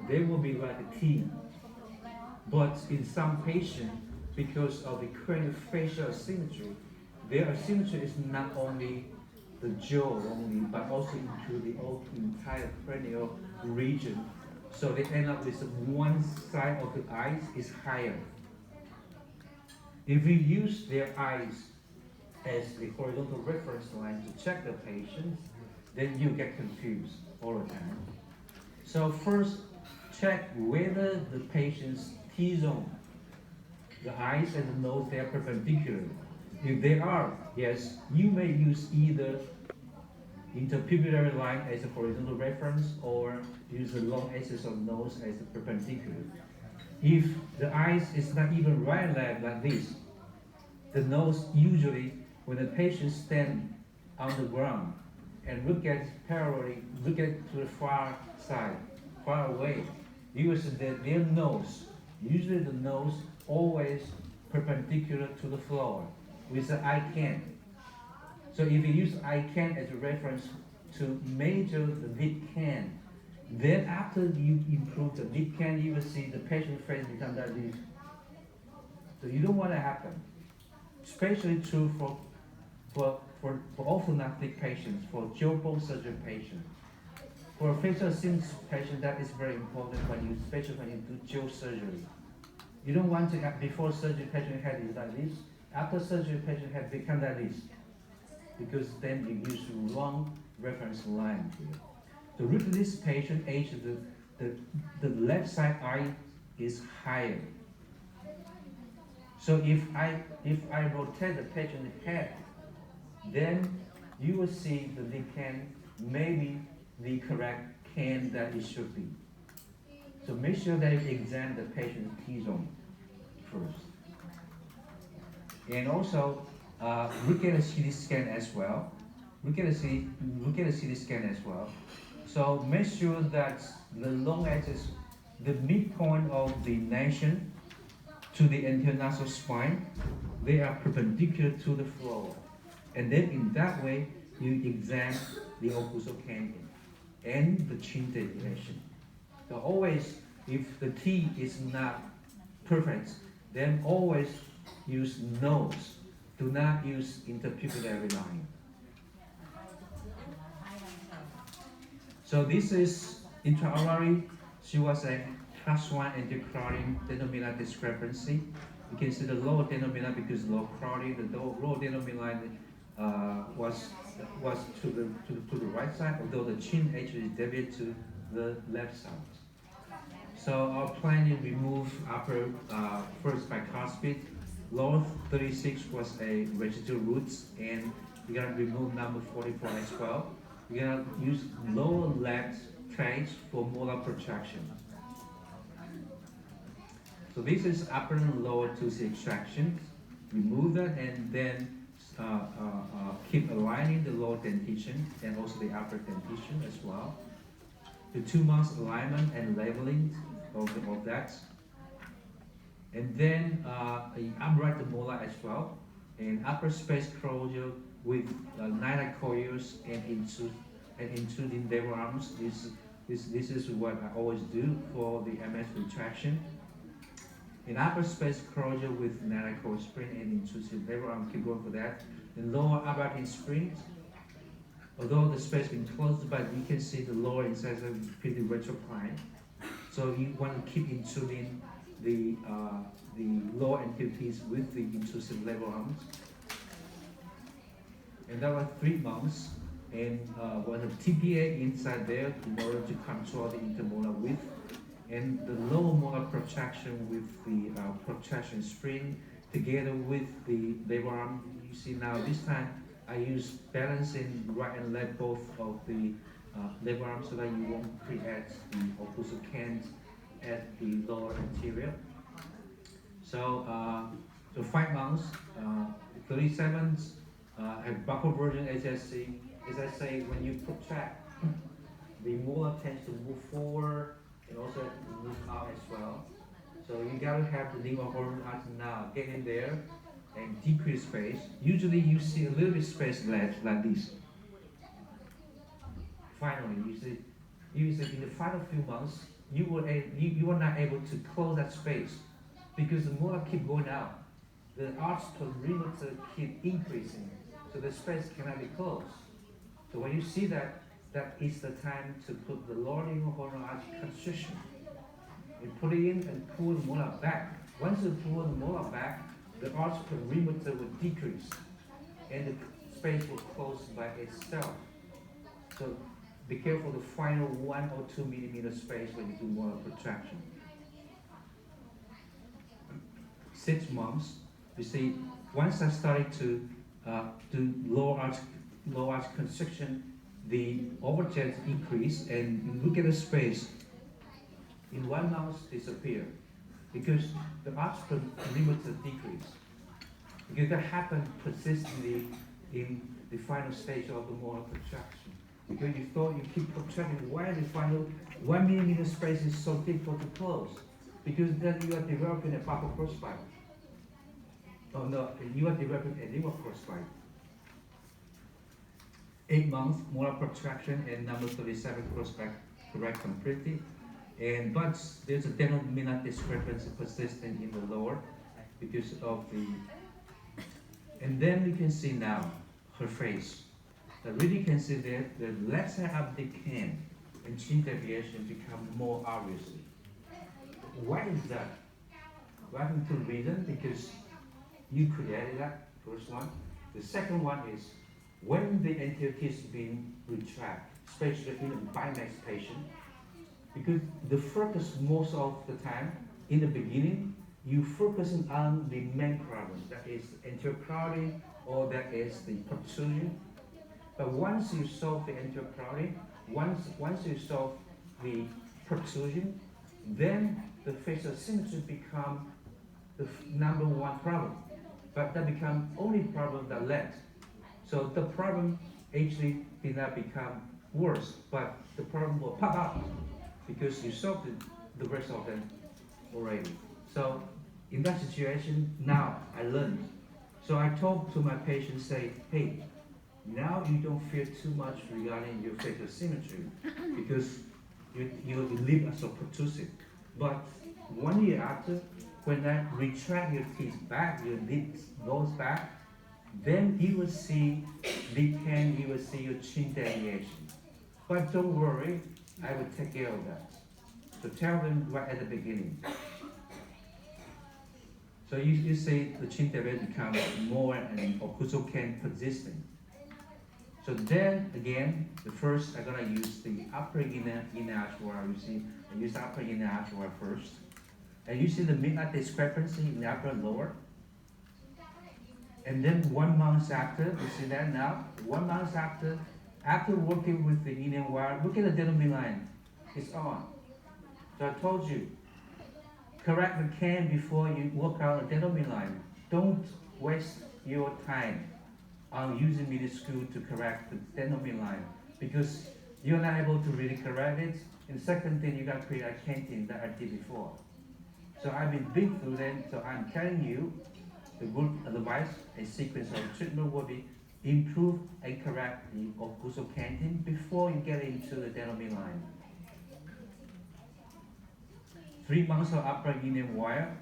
they will be like a T. But in some patients, because of the craniofacial asymmetry, their asymmetry is not only the jaw only, but also into the entire cranial region. So they end up with one side of the eyes is higher. If we use their eyes as the horizontal reference line to check the patients, then you get confused all the time. So first, check whether the patient's T-zone, the eyes and the nose, they are perpendicular. If they are, yes, you may use either interpupillary line as a horizontal reference or use the long axis of nose as a perpendicular. If the eyes is not even right left like this, the nose usually, when the patient stand on the ground and look at parallelly, look at to the far side, far away, you will see that their nose, usually the nose always perpendicular to the floor with the eye can. So if you use eye can as a reference to measure the lid can, then after you improve the lid can, you will see the patient face become like this. So you don't want to happen. Especially true for orthodontic patients, for jaw bone surgery patients. For a facial asymmetry patient, that is very important especially when you do jaw surgery. You don't want to have, before surgery, patient head is like this. After surgery, patient head become like this. Because then you use wrong reference line here. So look at this patient age, the left side eye is higher. So if I rotate the patient head, then you will see the lid can maybe the correct can that it should be. So make sure that you examine the patient's T-zone first. And also look at a CT scan as well. Look at a CT scan as well. So make sure that the long axis, the midpoint of the nation to the anterior nasal spine, they are perpendicular to the floor. And then in that way, you examine the occlusal canyon and the chin deviation. So always, if the T is not perfect, then always use nose. Do not use interpupillary line. So this is intraorally. She was a class 1 anticrowding denomina discrepancy. You can see the lower denomina because low crowding, the lower denomina was to the right side, although the chin actually deviated to the left side. So our plan is remove upper first bicuspid. Lower 36 was a residual roots, and we're gonna remove number 44 as well. We're gonna use lower left trace for molar protraction. So this is upper and lower tooth extraction. Remove that and then keep aligning the lower dentition and also the upper dentition as well. The 2 months alignment and leveling of that. And then upright the molar as well. And upper space closure with nine coils and intruding lever arms. This is what I always do for the MS retraction. In upper space closure with nanocoil spring and intrusive lever arm, keep going for that. In lower upright spring, although the space been closed, but you can see the lower incisor pretty retropine. So you want to keep intruding the lower entities with the intrusive lever arms. And that was 3 months, and was a TPA inside there in order to control the intermolar width. And the lower molar protraction with the protraction spring together with the lever arm. You see now this time I use balancing right and left both of the lever arms so that you won't create the occlusal cant at the lower anterior. So 5 months, 37 have buccal version HSC. As I say, when you protract, the molar tends to move forward and also move out as well. So you gotta have the lingual organ now get in there and decrease space. Usually you see a little bit space left like this. Finally, you see in the final few months, you were not able to close that space because the molar keep going out. The arch perimeter keep increasing, so the space cannot be closed. So when you see that, that is the time to put the lower lingual arch constriction. You put it in and pull the molar back. Once you pull the molar back, the arch perimeter will decrease and the space will close by itself. So be careful to find a 1 or 2 millimeter space when you do molar protraction. 6 months, you see, once I started to do lower arch constriction, the overjet increase, and you look at the space, in 1 month disappear because the arch perimeter decrease. Because that happened persistently in the final stage of the molar protraction. Because you thought you keep protracting, why the final 1 millimeter space is so difficult to close? Because then you are developing a buffer crossbite. Oh no, you are developing a lingual crossbite. 8 months, molar protraction and number 37 crossbite correct completely. But there's a denominator discrepancy persistent in the lower because of the. And then you can see now her face. Really can see that the left side of the can and chin deviation become more obviously. Why is that? Well, I think two reasons, because you created that, first one. The second one is when the anterior teeth is being retracted, especially in a bimax patient, because the focus most of the time in the beginning, you focusing on the main problem, that is anterior crowding or that is the protrusion. But once you solve the anterior crowding, once you solve the protrusion, then the facial symmetry become the number one problem. But that become only problem that led. So the problem actually did not become worse, but the problem will pop up because you solved the rest of them already. So in that situation, now I learned. So I talk to my patients, say, hey, now you don't fear too much regarding your facial symmetry because you live as a protrusive. But 1 year after, when I retract your teeth back, your lips goes back, then you will see lip can, you will see your chin deviation. But don't worry, I will take care of that. So tell them right at the beginning. So you say the chin deviation becomes more and occlusal can persistent. So then again, the first I'm gonna use the upper inner arch wire. You see, I use the upper inner arch wire first. And you see the midnight discrepancy in the upper and lower. And then 1 month after, you see that now? 1 month after working with the inner wire, look at the dental midline. It's on. So I told you, correct the can before you work out the dental midline. Don't waste your time on using minuscule to correct the dental midline because you're not able to really correct it. And second thing, you got to create a canting that I did before. So I've been through them, so I'm telling you the good advice, a sequence of treatment will be improve and correct the occlusal canting before you get into the dental midline. 3 months of upper inner wire,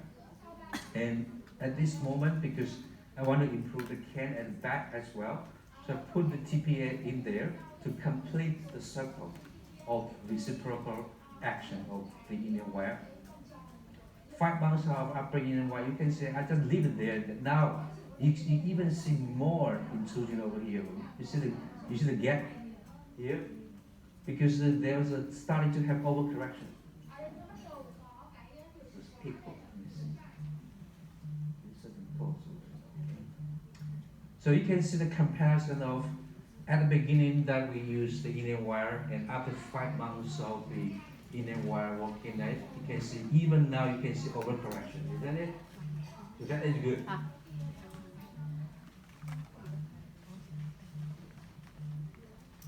and at this moment, because I want to improve the can and back as well, so I put the TPA in there to complete the circle of reciprocal action of the inner wire. 5 months of upper inner wire, you can say I just leave it there. Now you even see more intrusion over here. You see the gap here because there's a starting to have overcorrection. So you can see the comparison of at the beginning that we use the inner wire, and after 5 months of the inner wire working at it, you can see even now you can see overcorrection, isn't it? So that is good.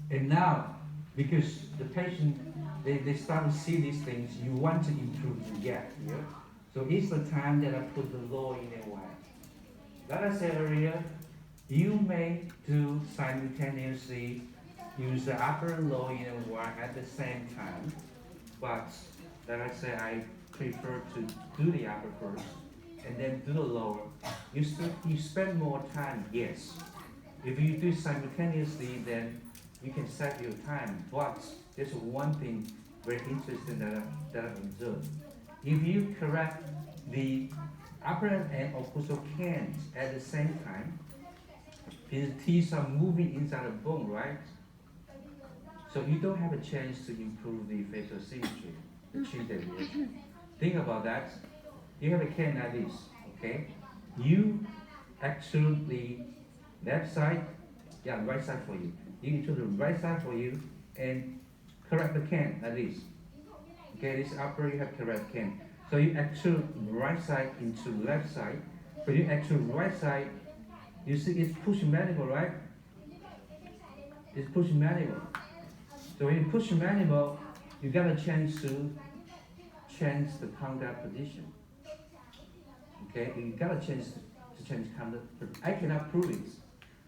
And now, because the patient, they start to see these things, you want to improve the gap here. So it's the time that I put the lower inner wire. Like I said earlier, you may do simultaneously use the upper and lower inner wire at the same time, but Like I say, I prefer to do the upper first and then do the lower. You spend more time, yes. If you do simultaneously, then you can save your time. But there's one thing very interesting that I've observed. If you correct the upper and occlusal cans at the same time, his teeth are moving inside the bone, right? So you don't have a chance to improve the facial symmetry, the chin deviation. Think about that. You have a can like this, okay? You extrude the left side, yeah, right side for you. You intrude the right side for you and correct the can like this. Okay, this upper you have correct can. So you extrude right side into left side. When you extrude right side, you see it's pushing mandible, right? It's pushing mandible. So when you push mandible, you got a chance to change the contact position. Okay, you got a chance to change contact. But I cannot prove it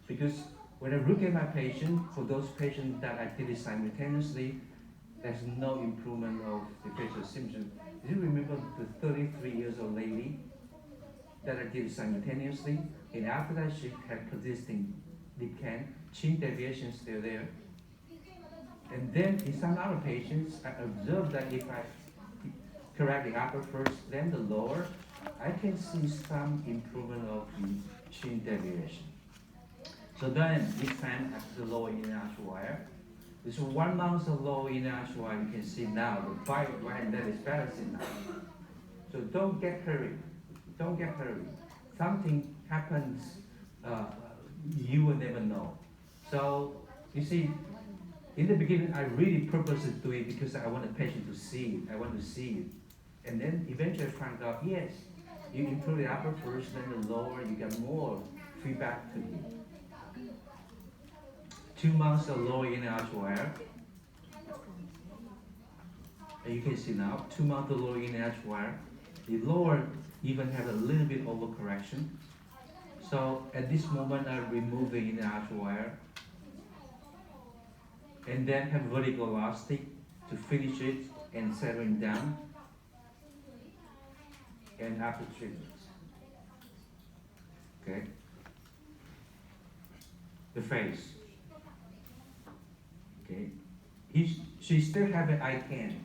because when I look at my patient, for those patients that I did it simultaneously, there's no improvement of the facial symptoms. Do you remember the 33 years old lady that I did simultaneously? And after that, she had persisting lip can, chin deviation still there. And then in some other patients, I observed that if I correct the upper first, then the lower, I can see some improvement of the chin deviation. So then this time after the lower inner arch wire, this 1 month of lower inner arch wire, you can see now the bite right that is balancing now. So don't get hurried. Don't get hurried. Something happens, you will never know. So you see, in the beginning, I really purposely do it because I want the patient to see it. I want to see it. And then eventually I find out, yes, you improve the upper first, then the lower, you get more feedback to you. 2 months of lower inner arch wire. And you can see now, 2 months of lower inner arch wire. The lower even have a little bit overcorrection. So at this moment, I remove the inner arch wire and then have vertical elastic to finish it and settling down. And after treatment. Okay. The face. Okay. She still have an eye can,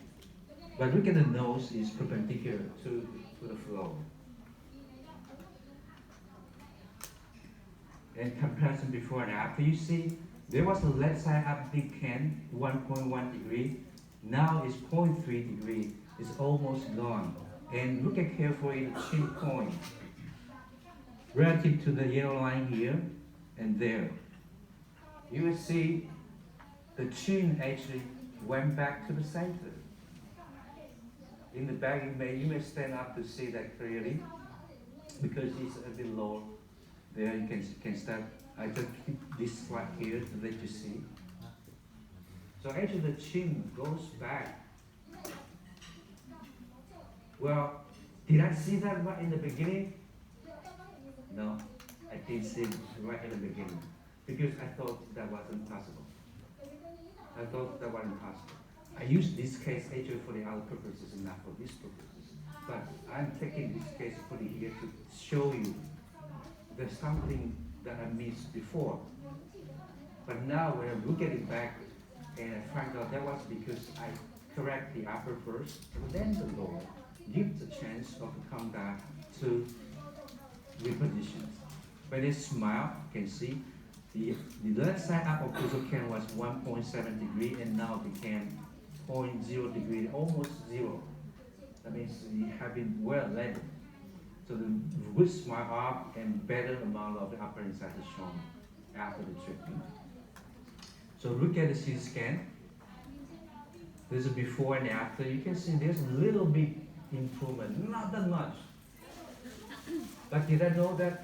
but look at the nose is perpendicular to the floor. And comparison before and after, you see there was a left side up big can, 1.1 degree. Now it's 0.3 degree. It's almost gone. And look at carefully the chin point relative to the yellow line here and there. You will see the chin actually went back to the center. In the back, you may stand up to see that clearly because it's a bit low. There you can start. I just keep this slide here to let you see. So actually the chin goes back. Well, did I see that right in the beginning? No, I didn't see it right in the beginning because I thought that wasn't possible. I thought that wasn't possible. I used this case actually for the other purposes and not for these purposes. But I'm taking this case for the here to show you there's something that I missed before. But now when I look at it back and I find out that was because I correct the upper first and then the lower. Give the chance of the contact to reposition. When they smile, you can see the left side up occlusal can was 1.7 degree and now became 0.0 degree, almost zero. That means you have been well leveled. So the good smile up and better amount of the upper incisor is shown after the treatment. So look at the CT scan. There's a before and after. You can see there's a little bit improvement, not that much. But did I know that